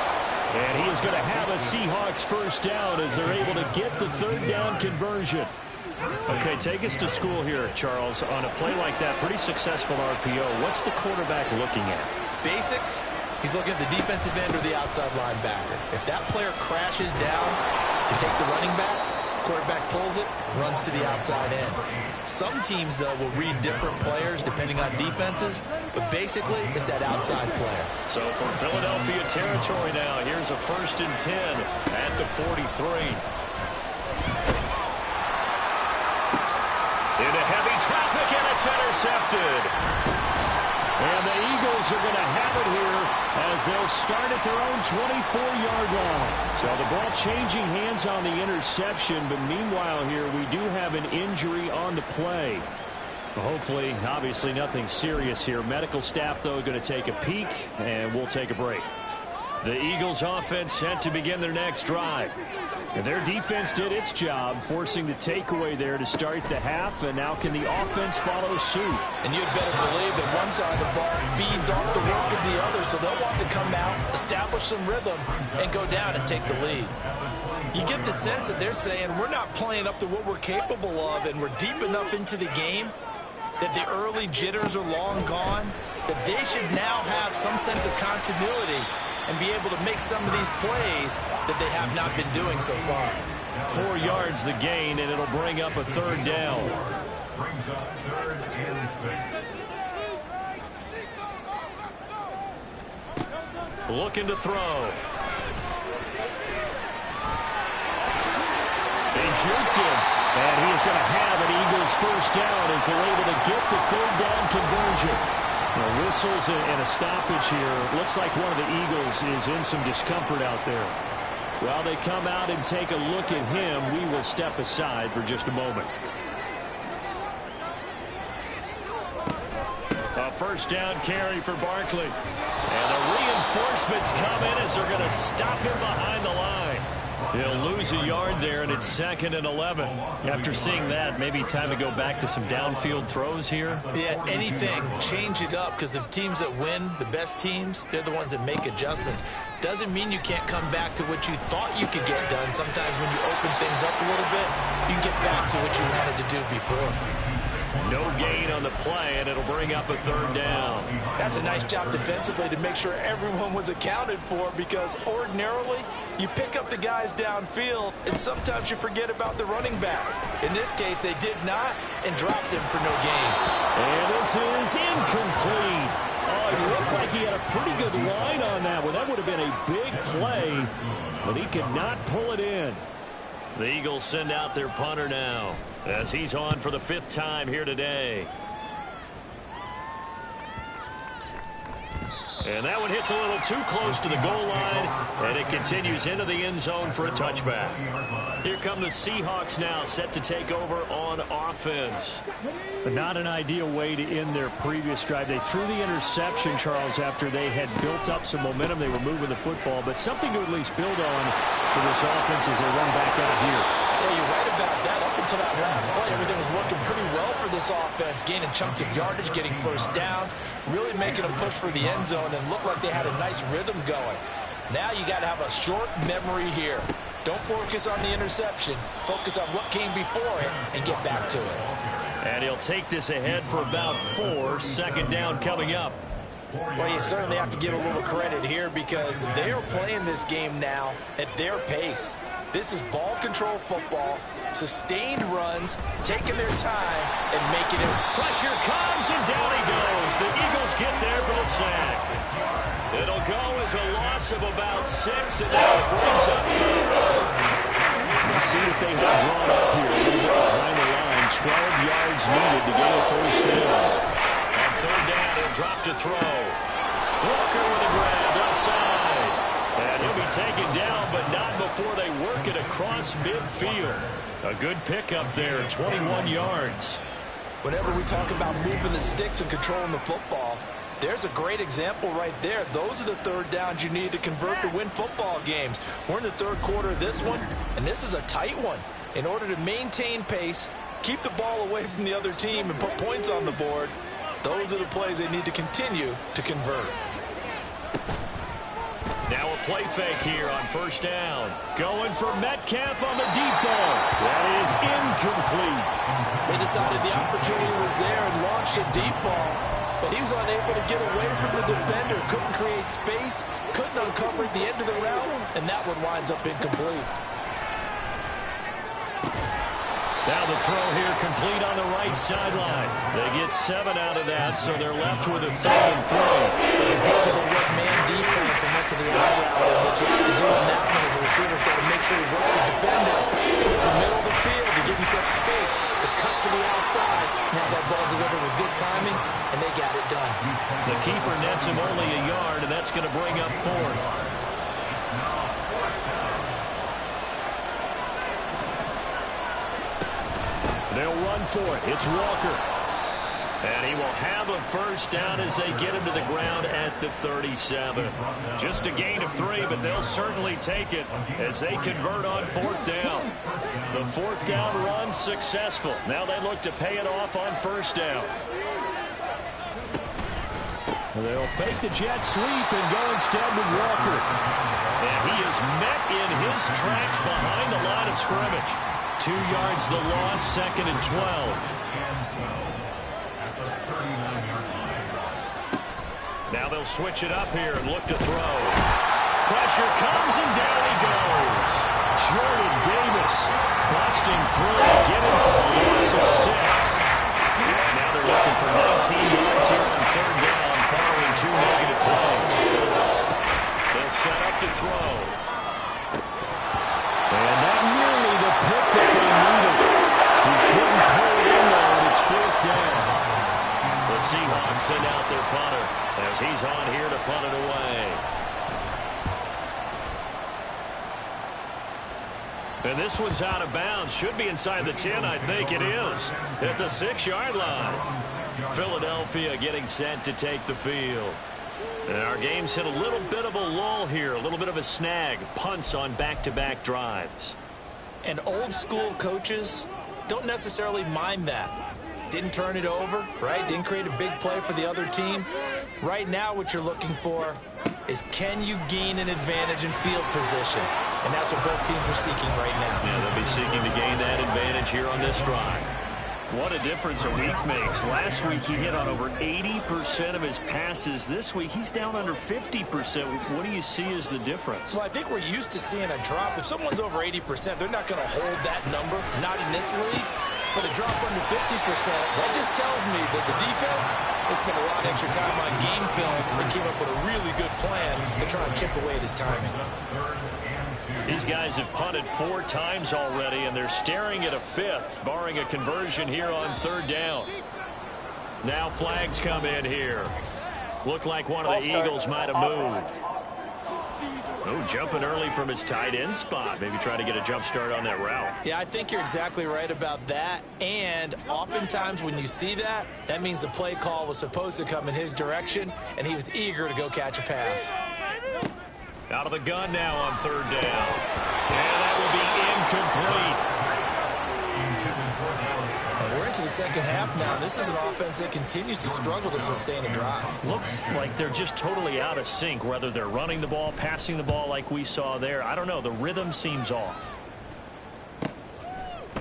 Speaker 2: And he is going to have a Seahawks first down as they're able to get the third down conversion.
Speaker 5: Okay, take us to school here, Charles. On a play like that, pretty successful RPO. What's the quarterback looking at?
Speaker 3: Basics, he's looking at the defensive end or the outside linebacker. If that player crashes down to take the running back, quarterback pulls it, runs to the outside end. Some teams, though, will read different players depending on defenses, but basically it's that outside player.
Speaker 5: So for Philadelphia territory now, here's a 1st and 10 at the 43. Into heavy traffic, and it's intercepted. And the Eagles are going to have it here as they'll start at their own 24-yard line. So the ball changing hands on the interception, but meanwhile here we do have an injury on the play. Hopefully, obviously nothing serious here. Medical staff, though, going to take a peek, and we'll take a break. The Eagles offense set to begin their next drive. And their defense did its job, forcing the takeaway there to start the half, and now can the offense follow suit?
Speaker 3: And you'd better believe that one side of the ball feeds off the work of the other, so they'll want to come out, establish some rhythm, and go down and take the lead. You get the sense that they're saying we're not playing up to what we're capable of, and we're deep enough into the game that the early jitters are long gone, that they should now have some sense of continuity and be able to make some of these plays that they have not been doing so far.
Speaker 2: 4 yards the gain, and it'll bring up a third down.
Speaker 4: Brings up 3rd and 6.
Speaker 2: Looking to throw. They juked him, and he is going to have an Eagles first down as they're able to get the third down conversion. Whistles and a stoppage here. Looks like one of the Eagles is in some discomfort out there. While they come out and take a look at him, we will step aside for just a moment. A first down carry for Barkley. And the reinforcements come in as they're going to stop him behind the line. He'll lose lose a yard there, and it's 2nd and 11. After seeing that, maybe time to go back to some downfield throws here.
Speaker 3: Yeah, anything. Change it up, because the teams that win, the best teams, they're the ones that make adjustments. Doesn't mean you can't come back to what you thought you could get done. Sometimes when you open things up a little bit, you can get back to what you wanted to do before.
Speaker 2: No gain on the play, and it'll bring up a 3rd down.
Speaker 3: That's a nice job defensively to make sure everyone was accounted for, because ordinarily you pick up the guys downfield and sometimes you forget about the running back. In this case, they did not and dropped him for no gain.
Speaker 2: And this is incomplete. Oh, it looked like he had a pretty good line on that one. That would have been a big play, but he could not pull it in. The Eagles send out their punter now, as he's on for the 5th time here today. And that one hits a little too close to the goal line, and it continues into the end zone for a touchback. Here come the Seahawks now, set to take over on offense.
Speaker 5: But not an ideal way to end their previous drive. They threw the interception, Charles, after they had built up some momentum. They were moving the football, but something to at least build on for this offense as they run back out here.
Speaker 3: Yeah, you're right about that. Up until that last play, everything was working pretty well for this offense, gaining chunks of yardage, getting first downs, really making a push for the end zone, and looked like they had a nice rhythm going. Now you got to have a short memory here. Don't focus on the interception. Focus on what came before it and get back to it.
Speaker 2: And he'll take this ahead for about 4. 2nd down coming up.
Speaker 3: Well, you certainly have to give a little credit here, because they are playing this game now at their pace. This is ball control football, sustained runs, taking their time, and making it.
Speaker 2: Pressure comes, and down he goes. The Eagles get there for the sack. It'll go as a loss of about 6, and now it brings up 3rd.
Speaker 5: Let's see what they have drawn up here. A little bit behind the line. 12 yards needed to get a 1st down.
Speaker 2: On 3rd down, he'll drop to throw. Walker with a grab outside. And he'll be taken down, but not before they work it across midfield. A good pickup there, 21 yards.
Speaker 3: Whenever we talk about moving the sticks and controlling the football, there's a great example right there. Those are the 3rd downs you need to convert to win football games. We're in the 3rd quarter of this one, and this is a tight one. In order to maintain pace, keep the ball away from the other team, and put points on the board, those are the plays they need to continue to convert.
Speaker 2: Now a play fake here on 1st down. Going for Metcalf on the deep ball. That is incomplete.
Speaker 3: They decided the opportunity was there and launched a deep ball, but he was unable to get away from the defender. Couldn't create space, couldn't uncover the end of the route, and that one winds up incomplete.
Speaker 2: Now the throw here complete on the right sideline. They get 7 out of that, so they're left with a 3rd and 3.
Speaker 3: Because of the red man defense and went to the out route, and what you have to do in that one is the receiver's got to make sure he works the defender towards the middle of the field to give himself space to cut to the outside. Now that ball delivered with good timing, and they got it done.
Speaker 2: The keeper nets him only a yard, and that's going to bring up 4th. They'll run for it. It's Walker. And he will have a 1st down as they get him to the ground at the 37. Just a gain of 3, but they'll certainly take it as they convert on 4th down. The 4th down run successful. Now they look to pay it off on 1st down.
Speaker 5: They'll fake the jet sweep and go instead with Walker.
Speaker 2: And he is met in his tracks behind the line of scrimmage. 2 yards the loss, 2nd and 12. Now they'll switch it up here and look to throw. Pressure comes and down he goes. Jordan Davis busting through, getting for a loss of 6. And now they're looking for 19 yards here on 3rd down following 2 negative plays. They'll set up to throw.
Speaker 5: And not nearly the pick that they needed. He couldn't pull it in there, and it's 4th down.
Speaker 2: The Seahawks send out their punter as he's on here to punt it away. And this one's out of bounds. Should be inside the 10, I think it is. At the 6-yard line. Philadelphia getting set to take the field. And our game's hit a little bit of a lull here, a little bit of a snag. Punts on back-to-back drives.
Speaker 3: And old school coaches don't necessarily mind that. Didn't turn it over, right? Didn't create a big play for the other team. Right now what you're looking for is, can you gain an advantage in field position? And that's what both teams are seeking right now.
Speaker 2: Yeah, they'll be seeking to gain that advantage here on this drive. What a difference a week makes. Last week he hit on over 80% of his passes. This week he's down under 50%. What do you see as the difference?
Speaker 3: Well, I think we're used to seeing a drop. If someone's over 80%, they're not going to hold that number, not in this league. But a drop under 50%, that just tells me that the defense has spent a lot of extra time on game films and came up with a really good plan to try and chip away at his timing.
Speaker 2: These guys have punted 4 times already, and they're staring at a 5th, barring a conversion here on 3rd down. Now flags come in here. Looked like one of the Eagles might have moved. Oh, jumping early from his tight end spot. Maybe try to get a jump start on that route.
Speaker 3: Yeah, I think you're exactly right about that. And oftentimes when you see that, that means the play call was supposed to come in his direction, and he was eager to go catch a pass.
Speaker 2: Out of the gun now on 3rd down. And that will be incomplete.
Speaker 3: We're into the second half now. This is an offense that continues to struggle to sustain a drive.
Speaker 2: Looks like they're just totally out of sync, whether they're running the ball, passing the ball like we saw there. I don't know. The rhythm seems off.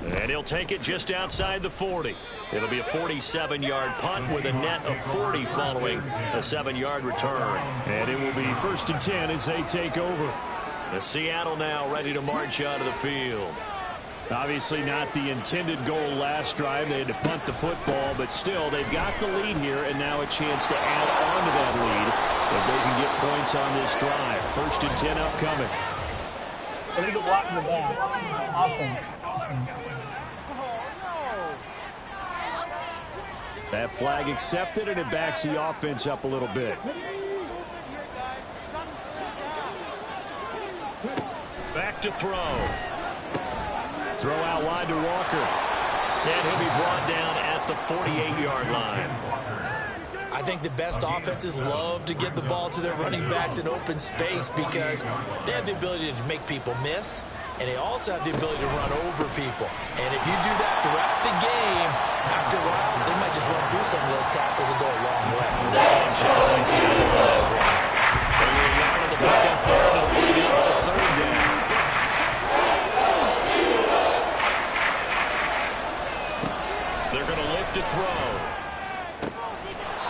Speaker 2: And he'll take it just outside the 40. It'll be a 47-yard punt with a net of 40 following a 7-yard return.
Speaker 5: And it will be 1st and 10 as they take over.
Speaker 2: The Seattle now ready to march out of the field.
Speaker 5: Obviously not the intended goal last drive. They had to punt the football, but still they've got the lead here, and now a chance to add on to that lead if they can get points on this drive. 1st and 10 upcoming.
Speaker 7: Look at the block in the back. Offense.
Speaker 5: That flag accepted, and it backs the offense up a little bit.
Speaker 2: Back to throw. Throw out wide to Walker. And he'll be brought down at the 48-yard line.
Speaker 3: I think the best offenses love to get the ball to their running backs in open space because they have the ability to make people miss, and they also have the ability to run over people. And if you do that throughout the game, after a while, they might just run through some of those tackles and go a long way.
Speaker 2: The same shot, nice tackle on that one. Bring a yard on the back up there, and it'll bring up the 3rd down. They're going to look to throw.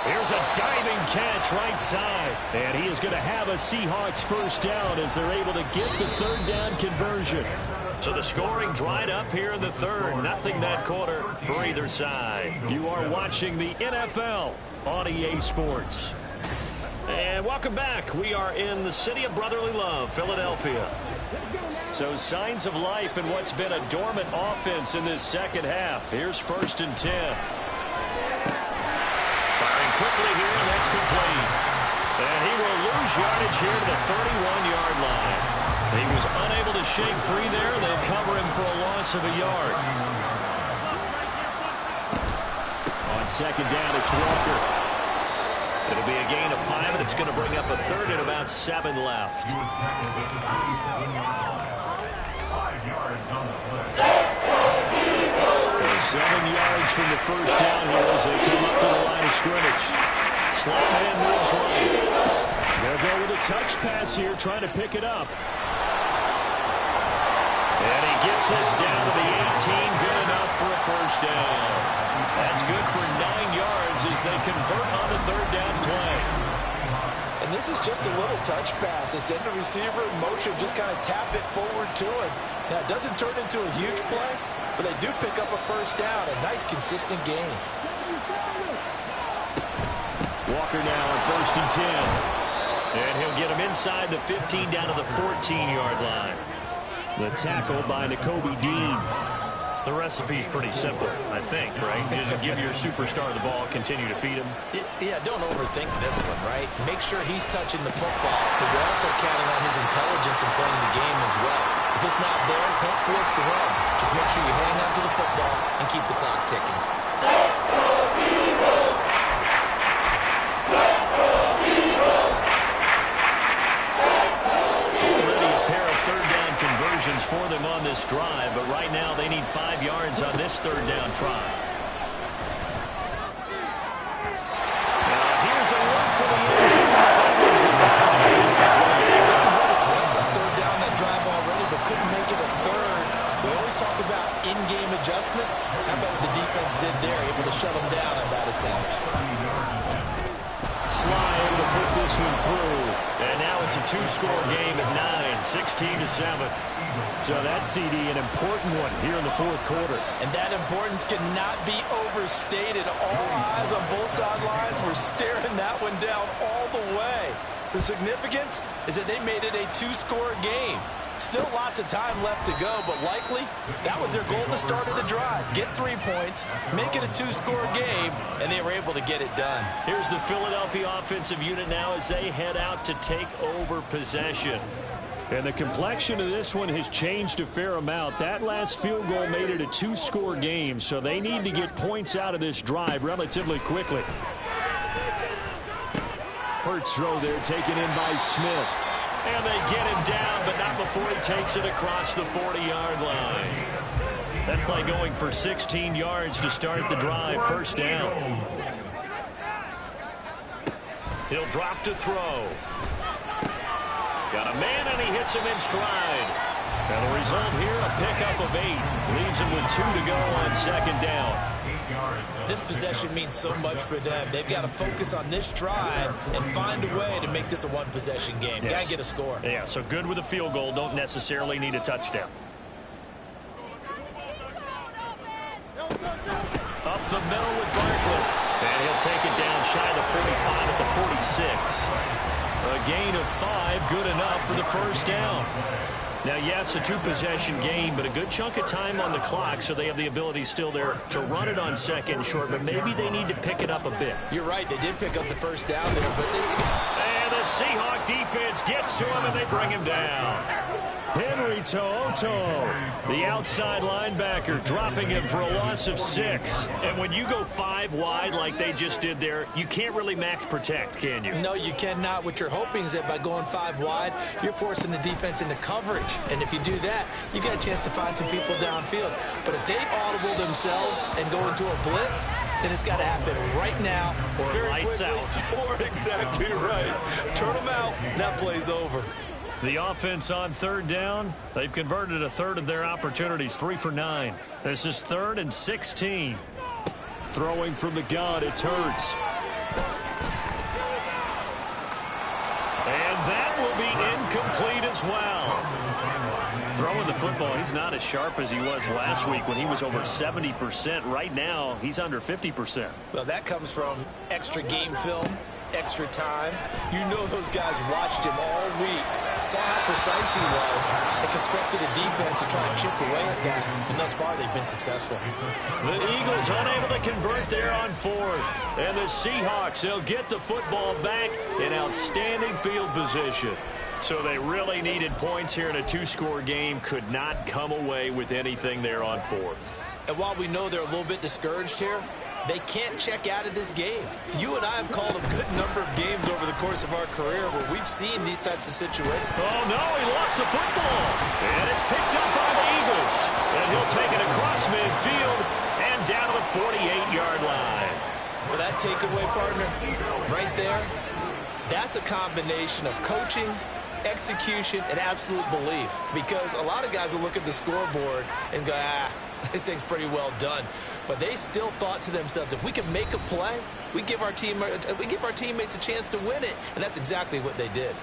Speaker 2: Here's a diving catch right side. And he is going to have a Seahawks 1st down as they're able to get the 3rd down conversion. So the scoring dried up here in the 3rd. Nothing that quarter for either side. You are watching the NFL on EA Sports. And welcome back. We are in the city of brotherly love, Philadelphia. So signs of life in what's been a dormant offense in this second half. Here's 1st and 10. Firing quickly here, and that's complete. And he will lose yardage here to the 31-yard line. He was unable to shake free there. They'll cover him for a loss of a yard.
Speaker 5: On 2nd down, it's Walker.
Speaker 2: It'll be a gain of 5, and it's going to bring up a 3rd and about 7 left.
Speaker 4: He was tackled at the 37-yard line. 5 yards on the play.
Speaker 5: So 7 yards from the 1st down here as they come up to the line of scrimmage.
Speaker 2: Slot man moves right.
Speaker 5: They'll go with a touch pass here, trying to pick it up.
Speaker 2: And he gets this down to the 18. Good enough for a 1st down. That's good for 9 yards as they convert on the 3rd down play.
Speaker 3: And this is just a little touch pass. They send the receiver in motion, just kind of tap it forward to him. Now, it doesn't turn into a huge play, but they do pick up a 1st down. A nice, consistent gain.
Speaker 5: Walker now on 1st and 10.
Speaker 2: And he'll get him inside the 15 down to the 14-yard line.
Speaker 5: The tackle by Nakobe Dean.
Speaker 2: The recipe's pretty simple, I think, right? Just give your superstar the ball, continue to feed him.
Speaker 3: Yeah, don't overthink this one, right? Make sure he's touching the football, but you're also counting on his intelligence in playing the game as well. If it's not there, don't force the run. Just make sure you hang on to the football and keep the clock ticking.
Speaker 2: For them on this this drive, but right now they need 5 yards on this third down try. Now here's a look for the end zone.
Speaker 3: They converted twice on third down that drive already, but couldn't make it a third. We always talk about in-game adjustments. How about what the defense did there, able to shut them down on that attempt.
Speaker 2: Sly able to put this one through. And now it's a 2-score game at 9, 16-7. So that CD, an important one here in the fourth quarter.
Speaker 3: And that importance cannot be overstated. All eyes on both sidelines were staring that one down all the way. The significance is that they made it a 2-score game. Still lots of time left to go, but likely that was their goal to start of the drive. Get 3 points, make it a 2-score game, and they were able to get it done.
Speaker 2: Here's the Philadelphia offensive unit now as they head out to take over possession.
Speaker 5: And the complexion of this one has changed a fair amount. That last field goal made it a 2-score game, so they need to get points out of this drive relatively quickly. Hurts throw there taken in by Smith.
Speaker 2: And they get him down, but not before he takes it across the 40-yard line. That play going for 16 yards to start the drive, first down. He'll drop to throw. Got a man, and he hits him in stride. And the result here, a pickup of 8. Leaves him with 2 to go on second down.
Speaker 3: This possession means so much for them. They've got to focus on this drive and find a way to make this a one-possession game.
Speaker 2: Yes.
Speaker 3: Got to get a score.
Speaker 2: Yeah, so good with a field goal. Don't necessarily need a touchdown. Up the middle with Barkley. And he'll take it down shy of the 45 at the 46. A gain of 5, good enough for the first down. Now, yes, a 2-possession game, but a good chunk of time on the clock, so they have the ability still there to run it on second and short, but maybe they need to pick it up a bit.
Speaker 3: You're right. They did pick up the first down there, but
Speaker 2: And the Seahawks defense gets to him, and they bring him down.
Speaker 5: Henry To'oTo'o, the outside linebacker, dropping him for a loss of 6.
Speaker 2: And when you go 5 wide like they just did there, you can't really max protect, can you?
Speaker 3: no, you cannot. What you're hoping is that by going 5 wide, you're forcing the defense into coverage. And if you do that, you get a chance to find some people downfield. But if they audible themselves and go into a blitz, then it's got to happen right now.
Speaker 2: Or
Speaker 3: very
Speaker 2: lights
Speaker 3: quickly.
Speaker 2: out.
Speaker 3: Or exactly right. Turn them out. That play's over.
Speaker 2: The offense on third down, they've converted a third of their opportunities, 3 for 9. This is 3rd and 16.
Speaker 5: Throwing from the gun, it's Hurts.
Speaker 2: And that will be incomplete as well. Throwing the football, he's not as sharp as he was last week when he was over 70%. Right now, he's under 50%.
Speaker 3: Well, that comes from extra game film, extra time. You know those guys watched him all week, saw how precise he was, and constructed a defense to try and chip away at that. And thus far, they've been successful.
Speaker 2: The Eagles unable to convert there on 4th. And the Seahawks, they'll get the football back in outstanding field position. So they really needed points here in a 2-score game. Could not come away with anything there on 4th.
Speaker 3: And while we know they're a little bit discouraged here, they can't check out of this game. You and I have called a good number of games over the course of our career where we've seen these types of situations.
Speaker 2: Oh, no, he lost the football. And it's picked up by the Eagles. And he'll take it across midfield and down to the 48-yard line.
Speaker 3: Well, that takeaway, partner, right there, that's a combination of coaching, execution, and absolute belief. Because a lot of guys will look at the scoreboard and go, this thing's pretty well done. But they still thought to themselves, if we can make a play, we give our teammates a chance to win it. And that's exactly what they did.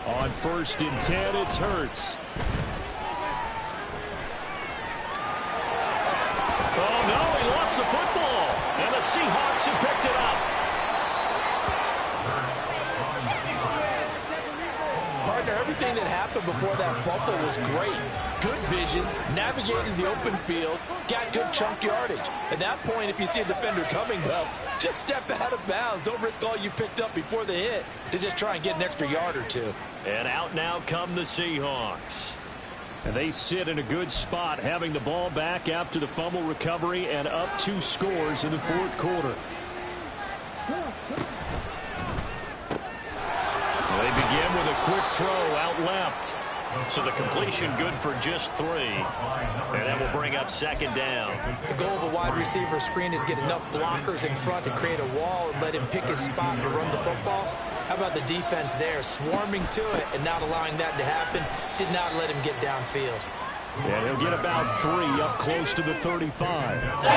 Speaker 5: On 1st and 10, it's Hurts.
Speaker 2: Oh, no, he lost the football. And the Seahawks have picked it up.
Speaker 3: Partner, everything that happened before that fumble was great. Good vision, navigated the open field, got good chunk yardage. At that point, if you see a defender coming, though, just step out of bounds. Don't risk all you picked up before the hit to just try and get an extra yard or two.
Speaker 2: And out now come the Seahawks. And they sit in a good spot, having the ball back after the fumble recovery and up 2 scores in the fourth quarter. They begin with a quick throw out left. So the completion good for just 3. And that will bring up second down.
Speaker 3: The goal of a wide receiver screen is get enough blockers in front to create a wall and let him pick his spot to run the football. How about the defense there, swarming to it and not allowing that to happen? Did not let him get downfield.
Speaker 2: And he'll get about 3 up close to the 35.
Speaker 3: I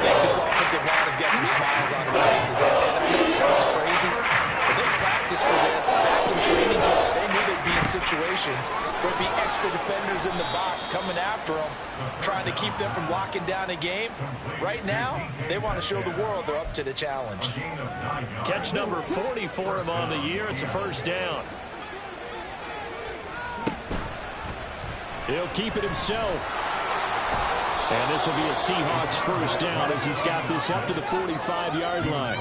Speaker 3: think this offensive line has got some smiles on its faces. And I know it sounds crazy, but they practiced for this back in training camp. They knew they'd be in situations where there'd be extra defenders in the box coming after them, trying to keep them from locking down a game. Right now, they want to show the world they're up to the challenge.
Speaker 2: Catch number 40 for him on the year. It's a first down. He'll keep it himself. And this will be a Seahawks first down as he's got this up to the 45-yard line.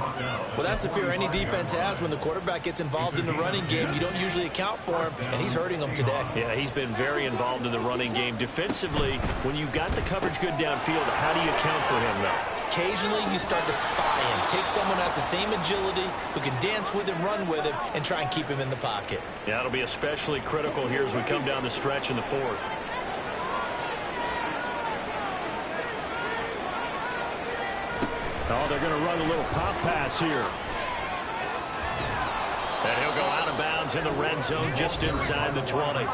Speaker 3: Well, that's the fear any defense has when the quarterback gets involved in the running game. You don't usually account for him, and he's hurting them today.
Speaker 2: Yeah, he's been very involved in the running game. Defensively, when you got the coverage good downfield, how do you account for him, though?
Speaker 3: Occasionally, you start to spy him. Take someone that's the same agility, who can dance with him, run with him, and try and keep him in the pocket.
Speaker 2: Yeah, it'll be especially critical here as we come down the stretch in the fourth. Oh, they're going to run a little pop pass here. And he'll go out of bounds in the red zone just inside the 20.
Speaker 4: 10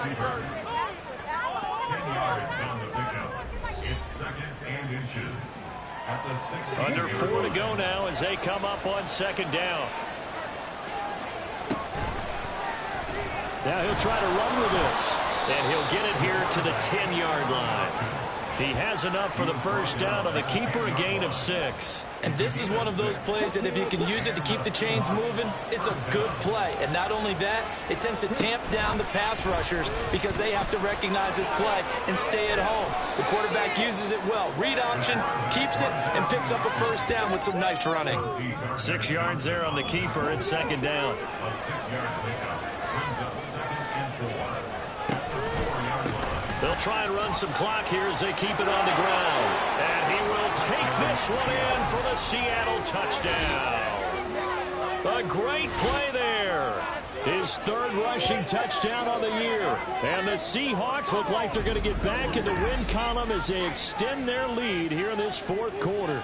Speaker 4: yards on the pickup. It's second and inches. At the 16.
Speaker 2: Under 4 to go now as they come up on second down. Now he'll try to run with this. And he'll get it here to the 10-yard line. He has enough for the first down on the keeper, a gain of 6.
Speaker 3: And this is one of those plays that if you can use it to keep the chains moving, it's a good play. And not only that, it tends to tamp down the pass rushers because they have to recognize this play and stay at home. The quarterback uses it well. Read option, keeps it, and picks up a first down with some nice running.
Speaker 2: 6 yards there on the keeper. It's second down.
Speaker 4: A 6-yard pickup brings up second and 4.
Speaker 2: They'll try and run some clock here as they keep it on the ground. And he will take this one in for the Seattle touchdown. A great play there. His 3rd rushing touchdown on the year. And the Seahawks look like they're going to get back in the win column as they extend their lead here in this fourth quarter.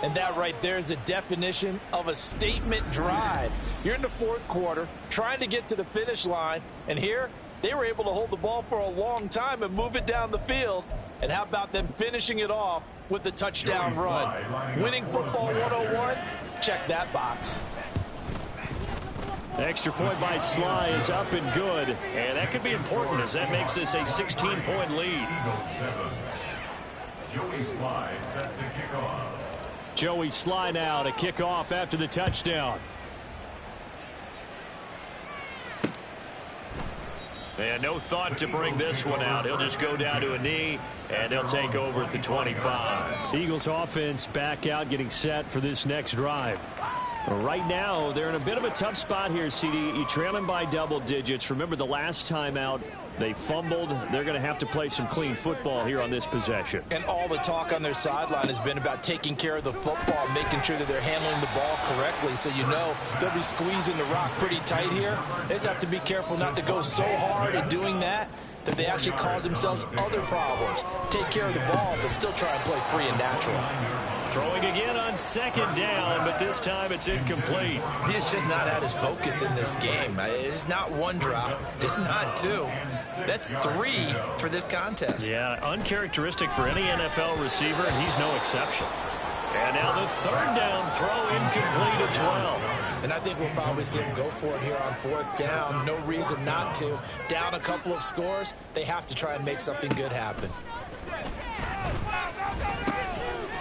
Speaker 3: And that right there is the definition of a statement drive. You're in the fourth quarter, trying to get to the finish line, and here they were able to hold the ball for a long time and move it down the field. And how about them finishing it off with the touchdown run? Winning football 101, check that box.
Speaker 2: The extra point by Sly is up and good. And that could be important as that makes this a 16-point lead.
Speaker 4: Joey Sly set to kick off.
Speaker 2: Joey Sly now to kick off after the touchdown. And no thought to bring this one out. He'll just go down to a knee, and they'll take over at the 25. Eagles offense back out, getting set for this next drive. Right now, they're in a bit of a tough spot here, CD. You trail them by double digits. Remember the last time out, they fumbled. They're going to have to play some clean football here on this possession.
Speaker 3: And all the talk on their sideline has been about taking care of the football, making sure that they're handling the ball correctly. So you know they'll be squeezing the rock pretty tight here. They just have to be careful not to go so hard in doing that they actually cause themselves other problems. Take care of the ball, but still try and play free and natural.
Speaker 2: Throwing again on second down, but this time it's incomplete.
Speaker 3: He has just not had his focus in this game. It's not one drop. It's not 2. That's 3 for this contest.
Speaker 2: Yeah, uncharacteristic for any NFL receiver, and he's no exception. And now the 3rd down throw incomplete as well.
Speaker 3: And I think we'll probably see him go for it here on 4th down. No reason not to. Down a couple of scores, they have to try and make something good happen.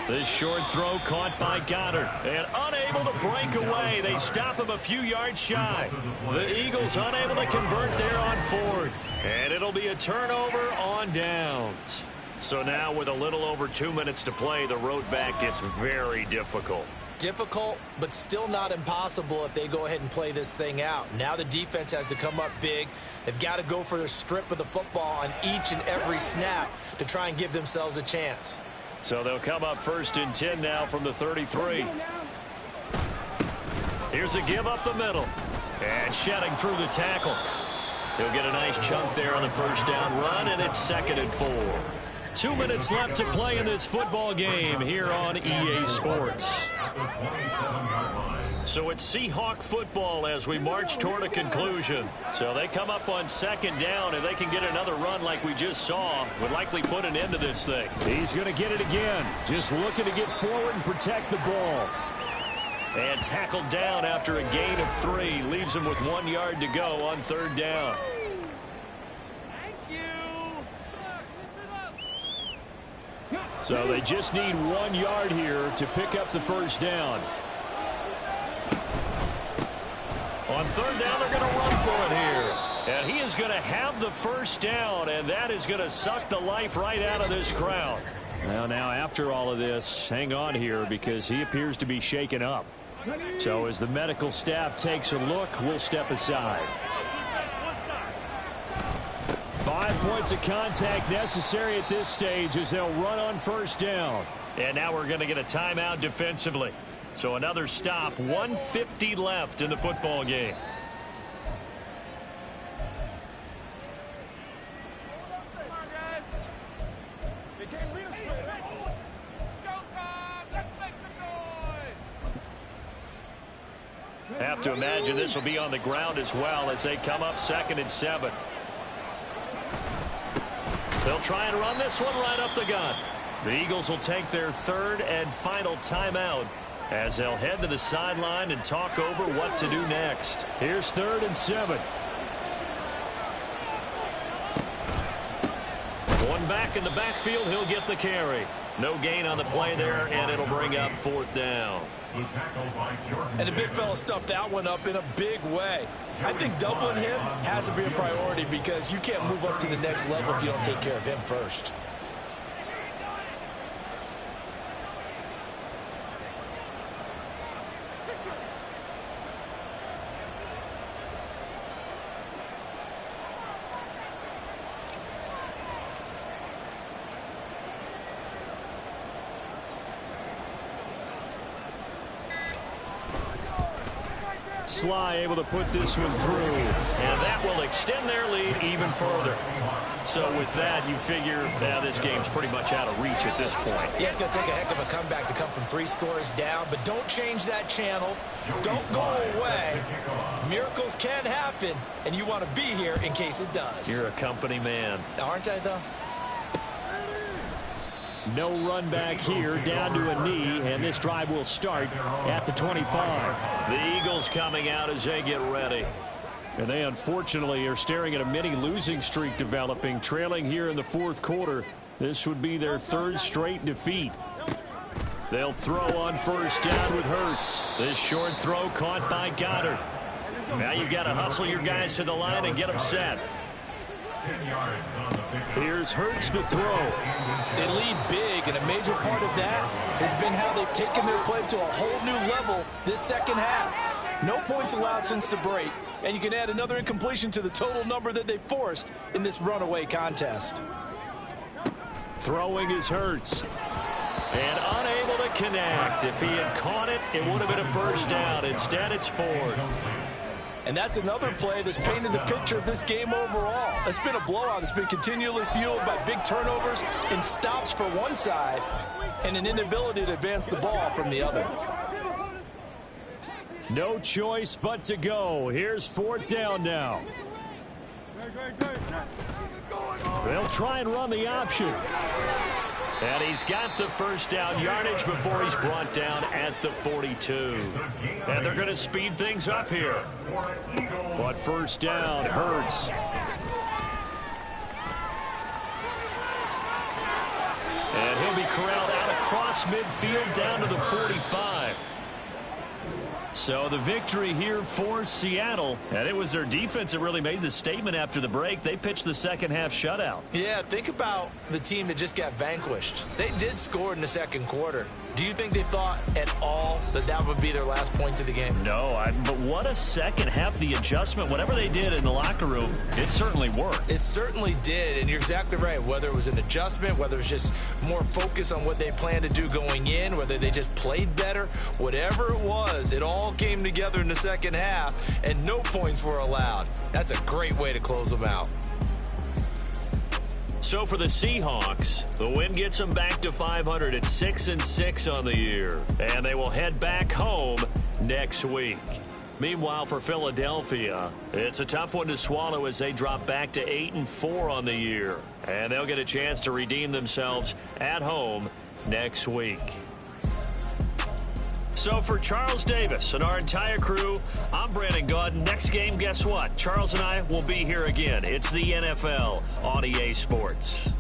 Speaker 2: This short throw caught by Goddard and unable to break away. They stop him a few yards shy. The Eagles unable to convert there on 4th. And it'll be a turnover on downs. So now with a little over 2 minutes to play, the road back gets very difficult.
Speaker 3: Difficult, but still not impossible if they go ahead and play this thing out. Now the defense has to come up big. They've got to go for their strip of the football on each and every snap to try and give themselves a chance.
Speaker 2: So they'll come up 1st and 10 now from the 33. Here's a give up the middle. And shedding through the tackle. He'll get a nice chunk there on the first down run, and it's 2nd and 4. 2 minutes left to play in this football game here on EA Sports. So it's Seahawk football as we march toward a conclusion. So they come up on 2nd down, and they can get another run like we just saw. Would likely put an end to this thing.
Speaker 5: He's going to get it again. Just looking to get forward and protect the ball.
Speaker 2: And tackled down after a gain of 3. Leaves him with 1 yard to go on 3rd down.
Speaker 5: So they just need 1 yard here to pick up the first down.
Speaker 2: On 3rd down, they're going to run for it here. And he is going to have the first down, and that is going to suck the life right out of this crowd.
Speaker 5: Well, now after all of this, hang on here because he appears to be shaken up. So as the medical staff takes a look, we'll step aside. 5 points of contact necessary at this stage as they'll run on 1st down.
Speaker 2: And now we're going to get a timeout defensively. So another stop, 1:50 left in the football game. Have to imagine this will be on the ground as well as they come up 2nd and 7. They'll try and run this one right up the gut. The Eagles will take their 3rd and final timeout as they'll head to the sideline and talk over what to do next.
Speaker 5: Here's 3rd and 7.
Speaker 2: One back in the backfield, he'll get the carry. No gain on the play there, and it'll bring up 4th down.
Speaker 3: And the big fella stuffed that one up in a big way. I think doubling him has to be a priority because you can't move up to the next level if you don't take care of him first.
Speaker 5: Sly able to put this one through.
Speaker 2: And that will extend their lead even further. So with that, you figure this game's pretty much out of reach at this point.
Speaker 3: Yeah, it's going to take a heck of a comeback to come from 3 scores down, but don't change that channel. Don't go away. Miracles can happen, and you want to be here in case it does.
Speaker 2: You're a company man.
Speaker 3: Aren't I, though?
Speaker 5: No run back here, down to a knee, and this drive will start at the 25.
Speaker 2: The Eagles coming out as they get ready.
Speaker 5: And they unfortunately are staring at a mini losing streak developing, trailing here in the 4th quarter. This would be their 3rd straight defeat. They'll throw on 1st down with Hurts.
Speaker 2: This short throw caught by Goddard. Now you've got to hustle your guys to the line and get them set.
Speaker 5: Here's Hurts to throw.
Speaker 3: They lead big, and a major part of that has been how they've taken their play to a whole new level this 2nd half. No points allowed since the break, and you can add another incompletion to the total number that they forced in this runaway contest.
Speaker 5: Throwing is Hurts.
Speaker 2: And unable to connect. If he had caught it, it would have been a 1st down. Instead, it's 4th.
Speaker 3: And that's another play that's painted the picture of this game overall. It's been a blowout. It's been continually fueled by big turnovers and stops for one side and an inability to advance the ball from the other.
Speaker 5: No choice but to go. Here's 4th down now. They'll try and run the option.
Speaker 2: And he's got the 1st down yardage before he's brought down at the 42. And they're going to speed things up here.
Speaker 5: But 1st down Hurts.
Speaker 2: And he'll be corralled out across midfield down to the 45. So the victory here for Seattle. And it was their defense that really made the statement after the break. They pitched the 2nd half shutout.
Speaker 3: Yeah, think about the team that just got vanquished. They did score in the 2nd quarter. Do you think they thought at all that that would be their last points of the game?
Speaker 2: No, but what a second half. The adjustment, whatever they did in the locker room, it certainly worked.
Speaker 3: It certainly did, and you're exactly right. Whether it was an adjustment, whether it was just more focus on what they planned to do going in, whether they just played better, whatever it was, it all came together in the second half, and no points were allowed. That's a great way to close them out.
Speaker 2: So for the Seahawks, the win gets them back to 500 at 6-6 on the year. And they will head back home next week. Meanwhile, for Philadelphia, it's a tough one to swallow as they drop back to 8-4 on the year. And they'll get a chance to redeem themselves at home next week. So for Charles Davis and our entire crew, I'm Brandon Gaudin. Next game, guess what? Charles and I will be here again. It's the NFL on EA Sports.